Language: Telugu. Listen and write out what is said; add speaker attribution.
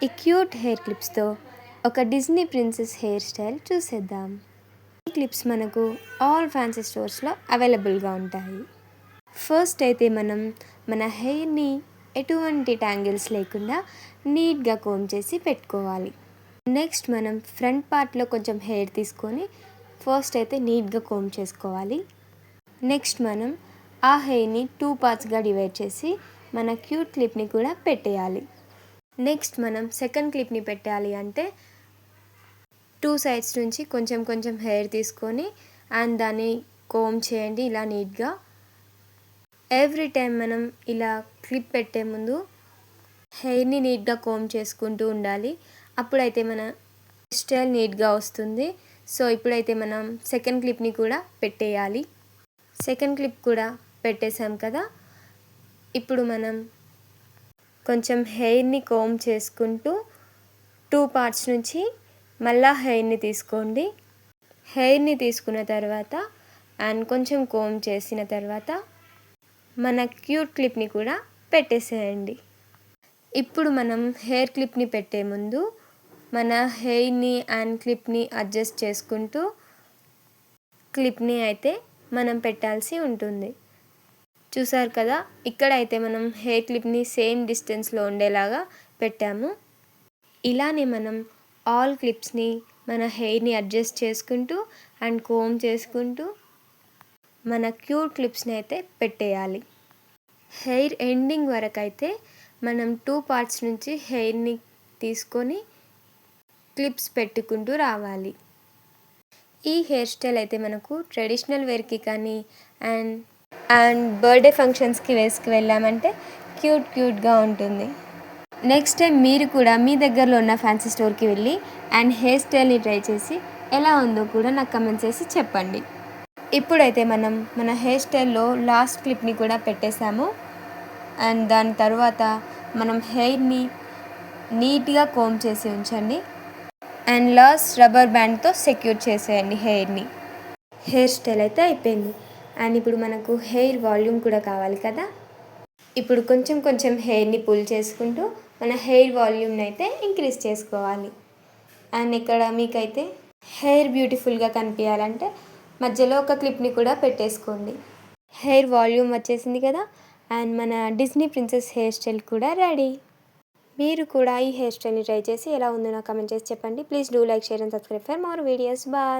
Speaker 1: ఈ క్యూట్ హెయిర్ క్లిప్స్తో ఒక డిజ్నీ ప్రిన్సెస్ హెయిర్ స్టైల్ చూసేద్దాం. ఈ క్లిప్స్ మనకు ఆల్ ఫ్యాన్సీ స్టోర్స్లో అవైలబుల్గా ఉంటాయి. ఫస్ట్ అయితే మనం మన హెయిర్ని ఎటువంటి ట్యాంగిల్స్ లేకుండా నీట్గా కోమ్ చేసి పెట్టుకోవాలి. నెక్స్ట్ మనం ఫ్రంట్ పార్ట్లో కొంచెం హెయిర్ తీసుకొని ఫస్ట్ అయితే నీట్గా కోమ్ చేసుకోవాలి. నెక్స్ట్ మనం ఆ హెయిర్ని 2 పార్ట్స్గా డివైడ్ చేసి మన క్యూట్ క్లిప్ని కూడా పెట్టేయాలి. నెక్స్ట్ మనం సెకండ్ క్లిప్ని పెట్టాలి అంటే 2 సైడ్స్ నుంచి కొంచెం కొంచెం హెయిర్ తీసుకొని అండ్ దాన్ని కోమ్ చేయండి ఇలా నీట్గా. ఎవ్రీ టైం మనం ఇలా క్లిప్ పెట్టే ముందు హెయిర్ని నీట్గా కోమ్ చేసుకుంటూ ఉండాలి. అప్పుడైతే మన స్టైల్ నీట్గా వస్తుంది. సో ఇప్పుడైతే మనం సెకండ్ క్లిప్ని కూడా పెట్టేయాలి. సెకండ్ క్లిప్ కూడా పెట్టేసాం కదా. ఇప్పుడు మనం కొంచెం హెయిర్ని కోమ్ చేసుకుంటూ 2 పార్ట్స్ నుంచి మళ్ళా హెయిర్ని తీసుకోండి. హెయిర్ని తీసుకున్న తర్వాత అండ్ కొంచెం కోమ్ చేసిన తర్వాత మన క్యూట్ క్లిప్ని కూడా పెట్టేసేయండి. ఇప్పుడు మనం హెయిర్ క్లిప్ని పెట్టే ముందు మన హెయిర్ని అండ్ క్లిప్ని అడ్జస్ట్ చేసుకుంటూ క్లిప్ని అయితే మనం పెట్టాల్సి ఉంటుంది. చూసారు కదా, ఇక్కడైతే మనం హెయిర్ క్లిప్ని సేమ్ డిస్టెన్స్లో ఉండేలాగా పెట్టాము. ఇలానే మనం ఆల్ క్లిప్స్ని మన హెయిర్ని అడ్జస్ట్ చేసుకుంటూ అండ్ కోమ్ చేసుకుంటూ మన క్యూట్ క్లిప్స్ని అయితే పెట్టేయాలి. హెయిర్ ఎండింగ్ వరకు అయితే మనం 2 పార్ట్స్ నుంచి హెయిర్ని తీసుకొని క్లిప్స్ పెట్టుకుంటూ రావాలి. ఈ హెయిర్ స్టైల్ అయితే మనకు ట్రెడిషనల్ వేర్కి కానీ అండ్ బర్త్డే ఫంక్షన్స్కి వెళ్ళామంటే క్యూట్గా ఉంటుంది. నెక్స్ట్ టైం మీరు కూడా మీ దగ్గరలో ఉన్న ఫ్యాన్సీ స్టోర్కి వెళ్ళి అండ్ హెయిర్ స్టైల్ని ట్రై చేసి ఎలా ఉందో కూడా నాకు కమెంట్ చేసి చెప్పండి. ఇప్పుడైతే మనం మన హెయిర్ స్టైల్లో లాస్ట్ క్లిప్ని కూడా పెట్టేసాము. అండ్ దాని తర్వాత మనం హెయిర్ని నీట్గా కోమ్ చేసి ఉంచండి అండ్ లాస్ట్ రబ్బర్ బ్యాండ్తో సెక్యూర్ చేసేయండి హెయిర్ని. హెయిర్ స్టైల్ అయితే అయిపోయింది. అండ్ ఇప్పుడు మనకు హెయిర్ వాల్యూమ్ కూడా కావాలి కదా. ఇప్పుడు కొంచెం కొంచెం హెయిర్ని పుల్ చేసుకుంటూ మన హెయిర్ వాల్యూమ్ని అయితే ఇంక్రీజ్ చేసుకోవాలి. అండ్ ఇక్కడ మీకైతే హెయిర్ బ్యూటిఫుల్గా కనిపించాలంటే మధ్యలో ఒక క్లిప్ని కూడా పెట్టేసుకోండి. హెయిర్ వాల్యూమ్ వచ్చేసింది కదా. అండ్ మన డిజ్నీ ప్రిన్సెస్ హెయిర్ స్టైల్ కూడా రెడీ. మీరు కూడా ఈ హెయిర్ స్టైల్ని ట్రై చేసి ఎలా ఉందో నాకు కమెంట్ చేసి చెప్పండి. Please do like, share and subscribe for more videos. Bye.